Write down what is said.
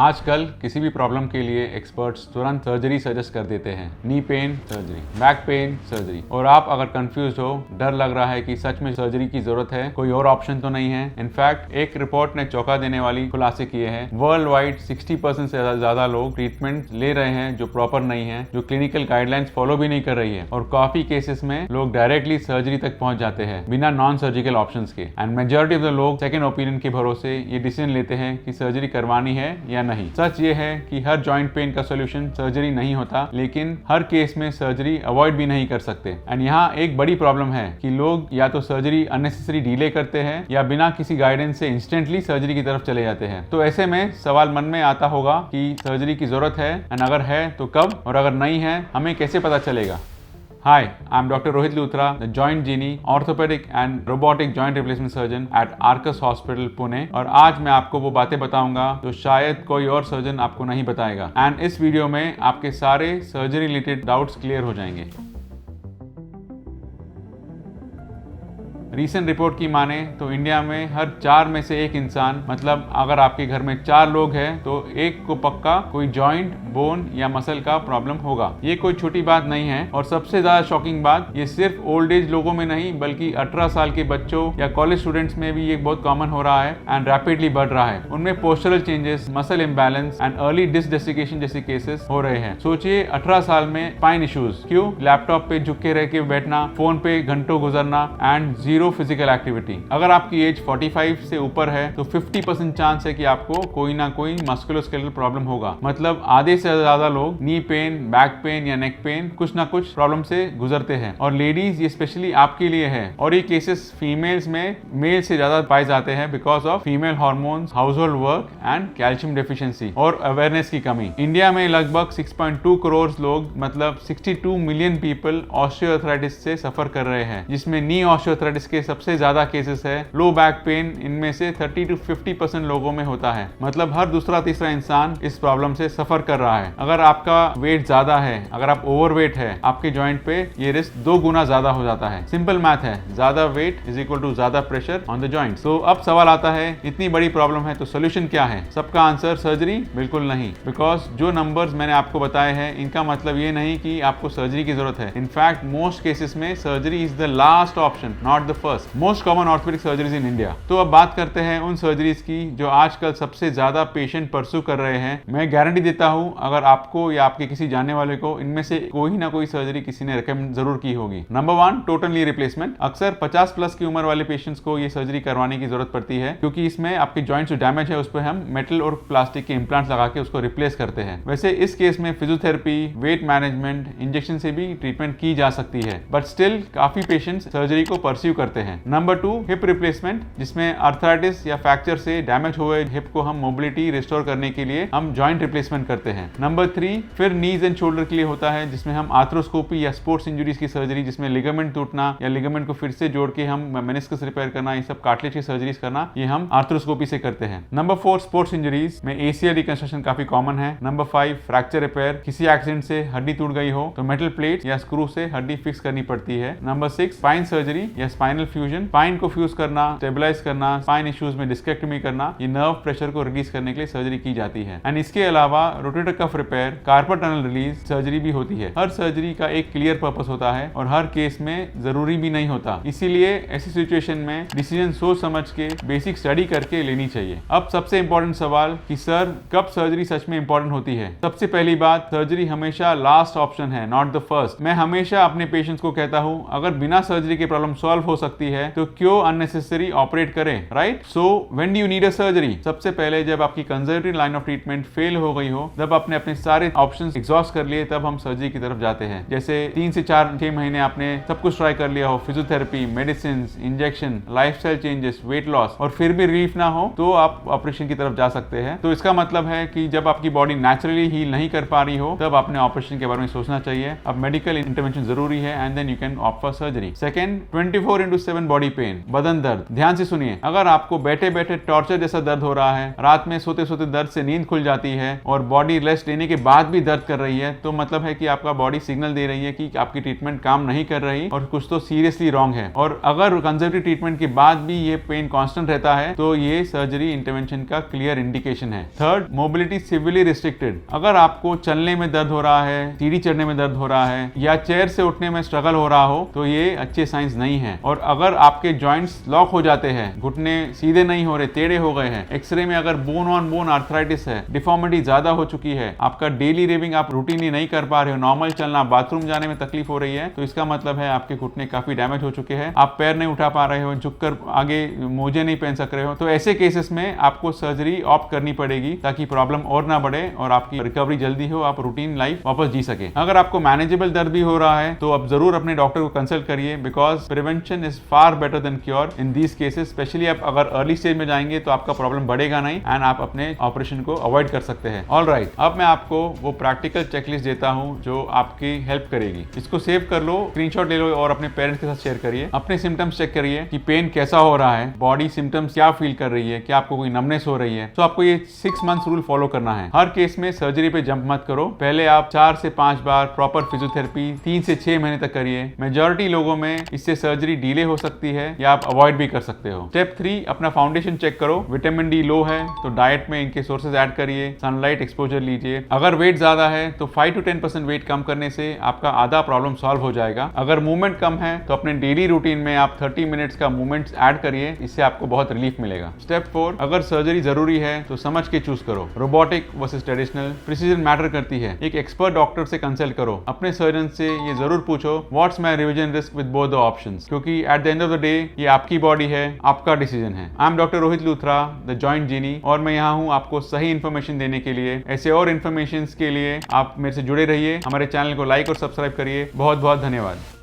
आजकल किसी भी प्रॉब्लम के लिए एक्सपर्ट्स तुरंत सर्जरी सजेस्ट कर देते हैं। Knee pain surgery, back pain surgery. और आप अगर कंफ्यूज हो, डर लग रहा है कि सच में सर्जरी की जरूरत है, कोई और ऑप्शन तो नहीं है। इनफैक्ट एक रिपोर्ट ने चौंका देने वाली खुलासे किए हैं। वर्ल्ड वाइड 60% से ज्यादा लोग ट्रीटमेंट ले रहे हैं जो प्रॉपर नहीं है, जो क्लिनिकल गाइडलाइंस फॉलो भी नहीं कर रही है। और काफी केसेस में लोग डायरेक्टली सर्जरी तक पहुंच जाते हैं बिना नॉन सर्जिकल ऑप्शंस के। एंड मेजॉरिटी ऑफ द लोग सेकंड ओपिनियन के भरोसे ये डिसीजन लेते हैं कि सर्जरी करवानी है या नहीं। सच ये है कि हर जॉइंट पेन का सोल्यूशन सर्जरी नहीं होता, लेकिन हर केस में सर्जरी अवॉइड भी नहीं कर सकते। एंड यहाँ एक बड़ी प्रॉब्लम है कि लोग या तो सर्जरी अननेसेसरी डिले करते हैं या बिना किसी गाइडेंस से इंस्टेंटली सर्जरी की तरफ चले जाते हैं। तो ऐसे में सवाल मन में आता होगा कि सर्जरी की जरूरत है, एंड अगर है तो कब, और अगर नहीं है हमें कैसे पता चलेगा। Hi, I'm Dr. Rohit Luthra, the Joint Genie, Orthopedic and Robotic Joint Replacement Surgeon at Arcus Hospital, Pune. और आज मैं आपको वो बातें बताऊंगा जो शायद कोई और सर्जन आपको नहीं बताएगा। एंड इस वीडियो में आपके सारे सर्जरी रिलेटेड डाउट्स क्लियर हो जाएंगे। रीसेंट रिपोर्ट की माने तो इंडिया में हर 4 में से 1 इंसान, मतलब अगर आपके घर में 4 लोग हैं तो एक को पक्का कोई जॉइंट, बोन या मसल का प्रॉब्लम होगा। ये कोई छोटी बात नहीं है। और सबसे ज्यादा शॉकिंग बात, ये सिर्फ ओल्ड एज लोगों में नहीं बल्कि 18 साल के बच्चों या कॉलेज स्टूडेंट्स में भी ये बहुत कॉमन हो रहा है एंड रैपिडली बढ़ रहा है। उनमें postural changes, muscle imbalance and early disc desiccation जैसे केसेस हो रहे हैं। सोचिए 18 साल में स्पाइन इश्यूज, क्यों? लैपटॉप पे झुक के रह के बैठना, फोन पे घंटों गुजरना एंड जीरो फिजिकल एक्टिविटी। अगर आपकी एज 45 से ऊपर है तो 50% चांस है कि आपको कोई ना कोई मस्कुलोस्केलेटल प्रॉब्लम होगा। मतलब आधे से ज्यादा लोग नी पेन, बैक पेन या नेक पेन कुछ ना कुछ प्रॉब्लम से गुजरते हैं। और लेडीज, ये स्पेशली आपके लिए है। और ये केसेस फीमेल्स में मेल से ज्यादा पाए जाते हैं because of female hormones, household work and calcium deficiency और अवेयरनेस की कमी। इंडिया में लगभग 6.2 करोड़ लोग, मतलब 62 मिलियन पीपल ऑस्टियोआर्थराइटिस से सफर कर रहे हैं, जिसमें नी ऑस्टियोआर्थराइटिस के सबसे ज्यादा केसेस है। लो बैक पेन इनमें से 30 to 50% लोगों में होता है। मतलब हर दूसरा तीसरा इंसान इस प्रॉब्लम से सफर कर रहा है। अगर आपका वेट ज्यादा है, अगर आप ओवरवेट है, आपके जॉइंट पे ये रिस्क 2 गुना ज्यादा हो जाता है। सिंपल मैथ है, ज्यादा वेट इज इक्वल टू ज्यादा प्रेशर ऑन द जॉइंट। तो अब सवाल आता है, इतनी बड़ी प्रॉब्लम है तो सोल्यूशन क्या है? सबका आंसर सर्जरी? बिल्कुल नहीं। बिकॉज जो नंबर्स मैंने आपको बताए हैं इनका मतलब ये नहीं कि आपको सर्जरी की जरूरत है। इनफैक्ट मोस्ट केसेस में surgery is the last option, not the first. Most common orthopaedic surgeries in India. तो अब बात करते हैं उन सर्जरीज की जो आजकल सबसे ज्यादा पेशेंट परस्यू कर रहे हैं। मैं गारंटी देता हूं अगर आपको या आपके किसी जानने वाले को इनमें से कोई ना कोई सर्जरी किसी ने रिकमेंड जरूर की होगी। Number 1, total knee replacement. अक्सर 50 प्लस की उम्र वाले पेशेंट्स को ये सर्जरी करवाने की जरूरत पड़ती है, क्योंकि इसमें आपके जॉइंट जो डैमेज है उस पर हम मेटल और प्लास्टिक के इम्प्लांट्स लगा के उसको रिप्लेस करते हैं। वैसे इस केस में फिजियोथेरेपी, वेट मैनेजमेंट, इंजेक्शन से भी ट्रीटमेंट की जा सकती है, बट स्टिल काफी पेशेंट्स सर्जरी को परस्यू करते हैं। नंबर 2, हिप रिप्लेसमेंट, जिसमें आर्थराइटिस या फ्रैक्चर से डैमेज हुए हिप को हम मोबिलिटी रिस्टोर करने के लिए हम जॉइंट रिप्लेसमेंट करते हैं। नंबर 3 फिर नीज एंड शोल्डर के लिए होता है, जिसमें हम आर्थ्रोस्कोपी या स्पोर्ट्स इंजरीज की सर्जरी, जिसमें लिगामेंट टूटना या लिगामेंट को फिर से जोड़ के हम मेनिस्कस रिपेयर करना, ये सब कार्टिलेज की सर्जरीज करना, ये हम आर्थ्रोस्कोपी से करते हैं। नंबर 4 स्पोर्ट्स इंजरीज में एसीएल रिकंस्ट्रक्शन काफी कॉमन है। नंबर 5 फ्रैक्चर रिपेयर, किसी एक्सीडेंट से हड्डी टूट गई हो तो मेटल प्लेट या स्क्रू से हड्डी फिक्स करनी पड़ती है। नंबर 6 स्पाइन सर्जरी या स्पाइनल फ्यूजन, स्पाइन को फ्यूज करना, स्टेबलाइज करना, स्पाइन इश्यूज में डिस्केक्टमी करना, ये नर्व प्रेशर को रिलीज करने के लिए सर्जरी की जाती है। एंड इसके अलावा rotator cuff repair, carpal tunnel release surgery भी होती है। हर सर्जरी का एक क्लियर पर्पस होता है और हर केस में जरूरी भी नहीं होता। इसीलिए ऐसी सिचुएशन में डिसीजन सोच समझ के बेसिक स्टडी करके लेनी चाहिए। अब सबसे इंपॉर्टेंट सवाल कि सर कब सर्जरी सच में इंपॉर्टेंट होती है? सबसे पहली बात, सर्जरी हमेशा लास्ट ऑप्शन है, नॉट द फर्स्ट। मैं हमेशा अपने पेशेंट्स को कहता हूं, अगर बिना सर्जरी के प्रॉब्लम सॉल्व हो सकती है तो क्यों अननेसेसरी ऑपरेट करें, right? So when do you need a surgery? सबसे पहले जब आपकी conservative line of treatment fail हो गई हो, जब आपने अपने सारे ऑप्शंस एग्जॉस्ट कर लिए, तब हम सर्जरी की तरफ जाते हैं। जैसे 3 से 6 महीने आपने सब कुछ ट्राई कर लिया हो, physiotherapy, medicine, injection, lifestyle changes, weight loss, और फिर भी रिलीफ ना हो तो आप ऑपरेशन की तरफ जा सकते हैं। तो इसका मतलब है कि जब आपकी बॉडी नेचुरली हील नहीं कर पा रही हो तब आपने ऑपरेशन के बारे में सोचना चाहिए। अब मेडिकल इंटरवेंशन जरूरी है and then you can opt for surgery. Second, 24 24/7 body pain, बदन दर्द। ध्यान से सुनिए, अगर आपको बैठे बैठे टॉर्चर जैसा दर्द हो रहा है, रात में सोते सोते दर्द से नींद खुल जाती है और बॉडी रेस्ट लेने के बाद भी दर्द कर रही है, तो मतलब है कि आपका बॉडी सिग्नल दे रही है कि आपकी ट्रीटमेंट काम नहीं कर रही और कुछ तो सीरियसली रॉन्ग है। और अगर कंजर्वेटिव ट्रीटमेंट के बाद भी ये पेन कांस्टेंट रहता है तो ये सर्जरी इंटरवेंशन का क्लियर इंडिकेशन है। Third, mobility severely restricted. अगर आपको चलने में दर्द हो रहा है, सीढ़ी चढ़ने में दर्द हो रहा है या चेयर से उठने में स्ट्रगल हो रहा हो तो ये अच्छे साइंस नहीं है। और अगर आपके जॉइंट्स लॉक हो जाते हैं, घुटने सीधे नहीं हो रहे, टेढ़े हो गए हैं, एक्सरे में अगर बोन ऑन बोन आर्थराइटिस है, डिफॉर्मिटी ज्यादा हो चुकी है, आपका डेली लिविंग आप रूटीनली नहीं कर पा रहे हो, नॉर्मल चलना, बाथरूम जाने में तकलीफ हो रही है, तो इसका मतलब है आपके घुटने काफी डैमेज हो चुके हैं, आप पैर नहीं उठा पा रहे हो, झुककर आगे मोजे नहीं पहन सक रहे हो, तो ऐसे केसेस में आपको सर्जरी ऑप्ट करनी पड़ेगी ताकि प्रॉब्लम और ना बढ़े और आपकी रिकवरी जल्दी हो, आप रूटीन लाइफ वापस जी सके। अगर आपको मैनेजेबल दर्द भी हो रहा है तो आप जरूर अपने डॉक्टर को कंसल्ट करिए, because prevention is far better than cure in these cases. Specially आप अगर अर्ली स्टेज में जाएंगे तो आपका प्रॉब्लम बढ़ेगा नहीं एंड आप अपने ऑपरेशन को अवॉइड कर सकते हैं। ऑलराइट, अब मैं आपको वो प्रैक्टिकल चेकलिस्ट देता हूं जो आपकी हेल्प करेगी। इसको सेव कर लो, स्क्रीनशॉट ले लो और अपने पेरेंट्स के साथ शेयर करिए। अपने सिम्टम्स चेक करिए कि पेन कैसा हो रहा है, बॉडी सिम्टम्स क्या फील कर रही है, क्या आपको कोई नमनेस हो रही है। तो आपको ये 6 मंथ्स रूल फॉलो करना है। हर केस में सर्जरी पे जंप मत करो, पहले आप 4 से 5 बार प्रॉपर फिजियोथेरेपी 3 से 6 महीने तक करिए। मेजॉरिटी लोगों में इससे सर्जरी डिले हो सकती है या आप अवॉइड भी कर सकते हो। स्टेप 3, अपना फाउंडेशन चेक करो। विटामिन डी लो है तो डाइट में इनके सोर्सेज ऐड करिए, सनलाइट एक्सपोजर लीजिए। अगर वेट ज्यादा है तो 5 to 10% वेट कम करने से आपका आधा प्रॉब्लम सॉल्व हो जाएगा। अगर मूवमेंट कम है तो अपने डेली रूटीन में आप 30 मिनट्स का मूवमेंट ऐड करिए, इससे आपको बहुत रिलीफ मिलेगा। स्टेप 4, अगर सर्जरी जरूरी है तो समझ के चूज करो, robotic versus traditional, precision matter करती है। एक एक्सपर्ट डॉक्टर से कंसल्ट करो, अपने सर्जन से ये जरूर पूछो what's my revision risk with both the options, क्योंकि at the end of the day ये आपकी बॉडी है, आपका डिसीजन है। I am doctor Rohit Luthra, the joint genie, और मैं यहाँ हूँ आपको सही इन्फॉर्मेशन देने के लिए। ऐसे और इन्फॉर्मेशन के लिए आप मेरे से जुड़े रहिए, हमारे चैनल को लाइक और सब्सक्राइब करिए। बहुत बहुत धन्यवाद।